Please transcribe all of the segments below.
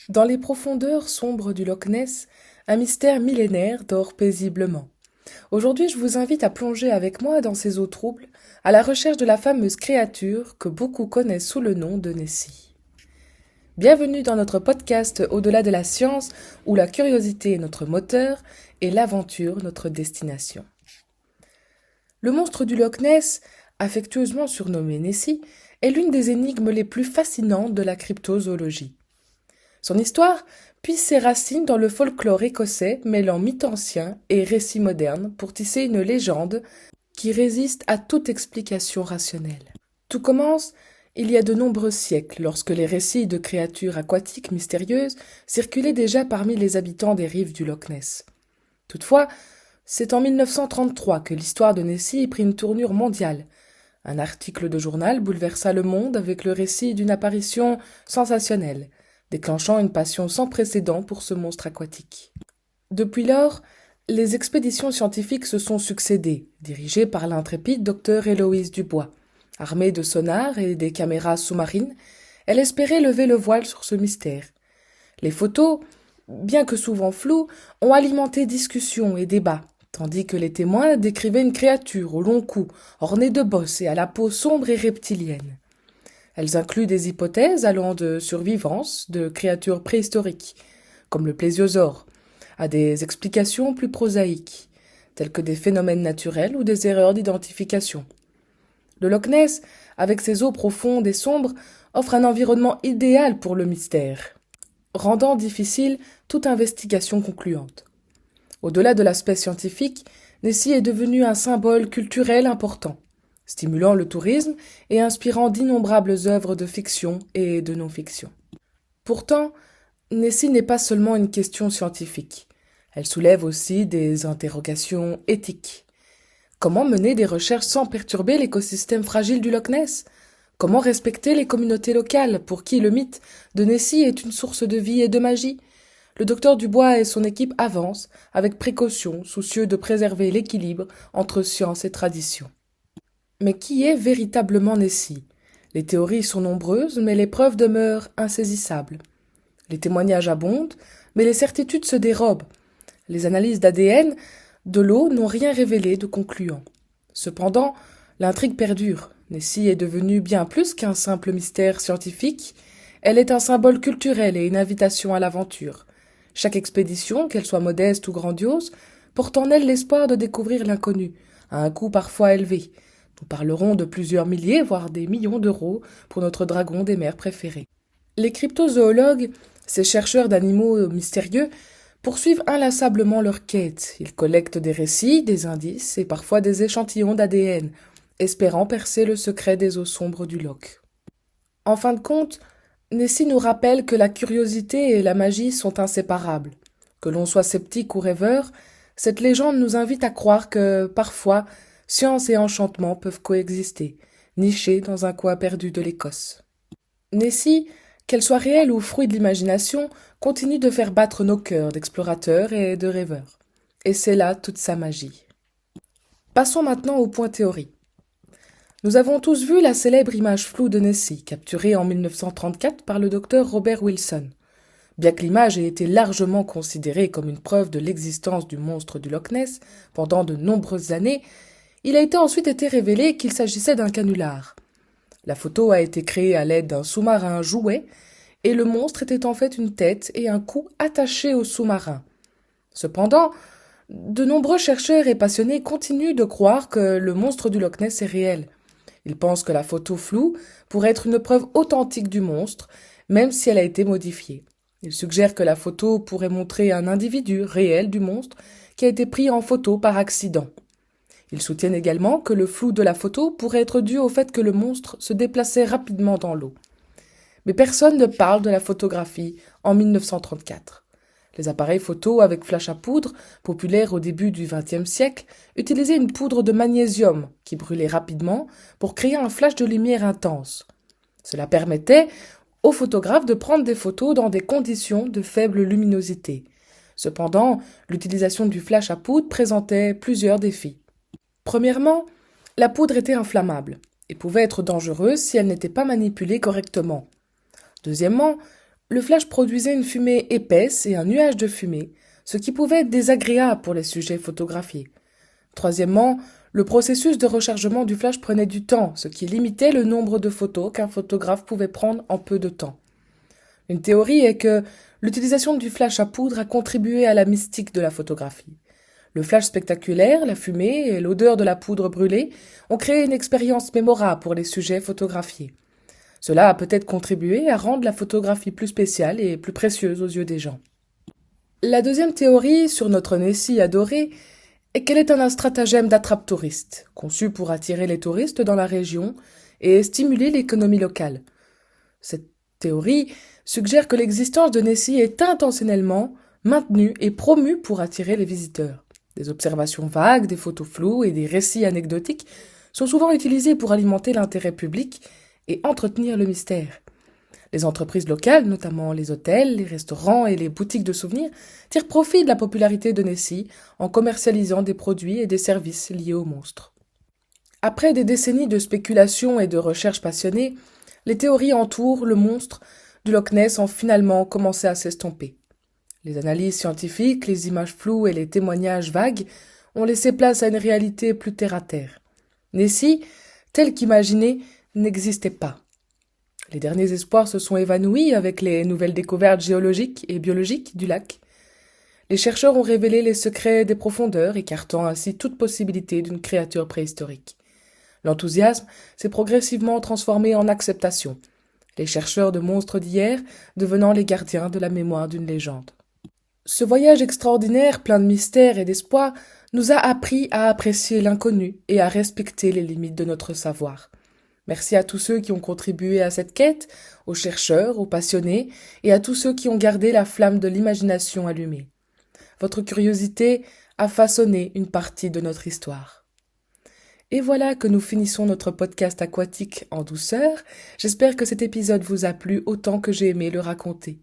Dans les profondeurs sombres du Loch Ness, un mystère millénaire dort paisiblement. Aujourd'hui, je vous invite à plonger avec moi dans ces eaux troubles, à la recherche de la fameuse créature que beaucoup connaissent sous le nom de Nessie. Bienvenue dans notre podcast Au-delà de la science, où la curiosité est notre moteur et l'aventure notre destination. Le monstre du Loch Ness, affectueusement surnommé Nessie, est l'une des énigmes les plus fascinantes de la cryptozoologie. Son histoire puise ses racines dans le folklore écossais mêlant mythe ancien et récit moderne pour tisser une légende qui résiste à toute explication rationnelle. Tout commence il y a de nombreux siècles lorsque les récits de créatures aquatiques mystérieuses circulaient déjà parmi les habitants des rives du Loch Ness. Toutefois, c'est en 1933 que l'histoire de Nessie prit une tournure mondiale. Un article de journal bouleversa le monde avec le récit d'une apparition sensationnelle, déclenchant une passion sans précédent pour ce monstre aquatique. Depuis lors, les expéditions scientifiques se sont succédé, dirigées par l'intrépide docteur Héloïse Dubois. Armée de sonars et des caméras sous-marines, elle espérait lever le voile sur ce mystère. Les photos, bien que souvent floues, ont alimenté discussions et débats, tandis que les témoins décrivaient une créature au long cou, ornée de bosses et à la peau sombre et reptilienne. Elles incluent des hypothèses allant de survivance de créatures préhistoriques, comme le plésiosaure, à des explications plus prosaïques, telles que des phénomènes naturels ou des erreurs d'identification. Le Loch Ness, avec ses eaux profondes et sombres, offre un environnement idéal pour le mystère, rendant difficile toute investigation concluante. Au-delà de l'aspect scientifique, Nessie est devenu un symbole culturel important, stimulant le tourisme et inspirant d'innombrables œuvres de fiction et de non-fiction. Pourtant, Nessie n'est pas seulement une question scientifique. Elle soulève aussi des interrogations éthiques. Comment mener des recherches sans perturber l'écosystème fragile du Loch Ness ? Comment respecter les communautés locales pour qui le mythe de Nessie est une source de vie et de magie ? Le docteur Dubois et son équipe avancent avec précaution, soucieux de préserver l'équilibre entre science et tradition. Mais qui est véritablement Nessie ? Les théories sont nombreuses, mais les preuves demeurent insaisissables. Les témoignages abondent, mais les certitudes se dérobent. Les analyses d'ADN de l'eau n'ont rien révélé de concluant. Cependant, l'intrigue perdure. Nessie est devenue bien plus qu'un simple mystère scientifique. Elle est un symbole culturel et une invitation à l'aventure. Chaque expédition, qu'elle soit modeste ou grandiose, porte en elle l'espoir de découvrir l'inconnu, à un coût parfois élevé. Nous parlerons de plusieurs milliers, voire des millions d'euros pour notre dragon des mers préféré. Les cryptozoologues, ces chercheurs d'animaux mystérieux, poursuivent inlassablement leur quête. Ils collectent des récits, des indices et parfois des échantillons d'ADN, espérant percer le secret des eaux sombres du Loch. En fin de compte, Nessie nous rappelle que la curiosité et la magie sont inséparables. Que l'on soit sceptique ou rêveur, cette légende nous invite à croire que, parfois, science et enchantement peuvent coexister, nichés dans un coin perdu de l'Écosse. Nessie, qu'elle soit réelle ou fruit de l'imagination, continue de faire battre nos cœurs d'explorateurs et de rêveurs. Et c'est là toute sa magie. Passons maintenant au point théorie. Nous avons tous vu la célèbre image floue de Nessie, capturée en 1934 par le docteur Robert Wilson. Bien que l'image ait été largement considérée comme une preuve de l'existence du monstre du Loch Ness pendant de nombreuses années, il a ensuite été révélé qu'il s'agissait d'un canular. La photo a été créée à l'aide d'un sous-marin jouet, et le monstre était en fait une tête et un cou attachés au sous-marin. Cependant, de nombreux chercheurs et passionnés continuent de croire que le monstre du Loch Ness est réel. Ils pensent que la photo floue pourrait être une preuve authentique du monstre, même si elle a été modifiée. Ils suggèrent que la photo pourrait montrer un individu réel du monstre qui a été pris en photo par accident. Ils soutiennent également que le flou de la photo pourrait être dû au fait que le monstre se déplaçait rapidement dans l'eau. Mais personne ne parle de la photographie en 1934. Les appareils photo avec flash à poudre, populaires au début du XXe siècle, utilisaient une poudre de magnésium qui brûlait rapidement pour créer un flash de lumière intense. Cela permettait aux photographes de prendre des photos dans des conditions de faible luminosité. Cependant, l'utilisation du flash à poudre présentait plusieurs défis. Premièrement, la poudre était inflammable et pouvait être dangereuse si elle n'était pas manipulée correctement. Deuxièmement, Le flash produisait une fumée épaisse et un nuage de fumée, ce qui pouvait être désagréable pour les sujets photographiés. Troisièmement, le processus de rechargement du flash prenait du temps, ce qui limitait le nombre de photos qu'un photographe pouvait prendre en peu de temps. Une théorie est que l'utilisation du flash à poudre a contribué à la mystique de la photographie. Le flash spectaculaire, la fumée et l'odeur de la poudre brûlée ont créé une expérience mémorable pour les sujets photographiés. Cela a peut-être contribué à rendre la photographie plus spéciale et plus précieuse aux yeux des gens. La deuxième théorie sur notre Nessie adorée est qu'elle est un stratagème d'attrape-touristes, conçu pour attirer les touristes dans la région et stimuler l'économie locale. Cette théorie suggère que l'existence de Nessie est intentionnellement maintenue et promue pour attirer les visiteurs. Des observations vagues, des photos floues et des récits anecdotiques sont souvent utilisés pour alimenter l'intérêt public et entretenir le mystère. Les entreprises locales, notamment les hôtels, les restaurants et les boutiques de souvenirs, tirent profit de la popularité de Nessie en commercialisant des produits et des services liés au monstre. Après des décennies de spéculation et de recherches passionnées, les théories entourant le monstre du Loch Ness ont finalement commencé à s'estomper. Les analyses scientifiques, les images floues et les témoignages vagues ont laissé place à une réalité plus terre-à-terre. Nessie, telle qu'imaginée, n'existait pas. Les derniers espoirs se sont évanouis avec les nouvelles découvertes géologiques et biologiques du lac. Les chercheurs ont révélé les secrets des profondeurs, écartant ainsi toute possibilité d'une créature préhistorique. L'enthousiasme s'est progressivement transformé en acceptation, les chercheurs de monstres d'hier devenant les gardiens de la mémoire d'une légende. Ce voyage extraordinaire, plein de mystères et d'espoir, nous a appris à apprécier l'inconnu et à respecter les limites de notre savoir. Merci à tous ceux qui ont contribué à cette quête, aux chercheurs, aux passionnés et à tous ceux qui ont gardé la flamme de l'imagination allumée. Votre curiosité a façonné une partie de notre histoire. Et voilà que nous finissons notre podcast aquatique en douceur. J'espère que cet épisode vous a plu autant que j'ai aimé le raconter.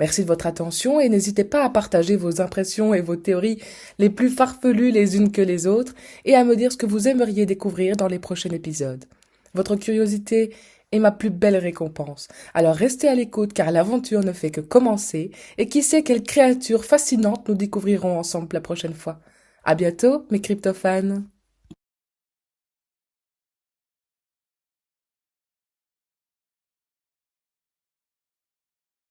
Merci de votre attention et n'hésitez pas à partager vos impressions et vos théories les plus farfelues les unes que les autres et à me dire ce que vous aimeriez découvrir dans les prochains épisodes. Votre curiosité est ma plus belle récompense. Alors restez à l'écoute car l'aventure ne fait que commencer et qui sait quelle créature fascinante nous découvrirons ensemble la prochaine fois. À bientôt, mes cryptofans!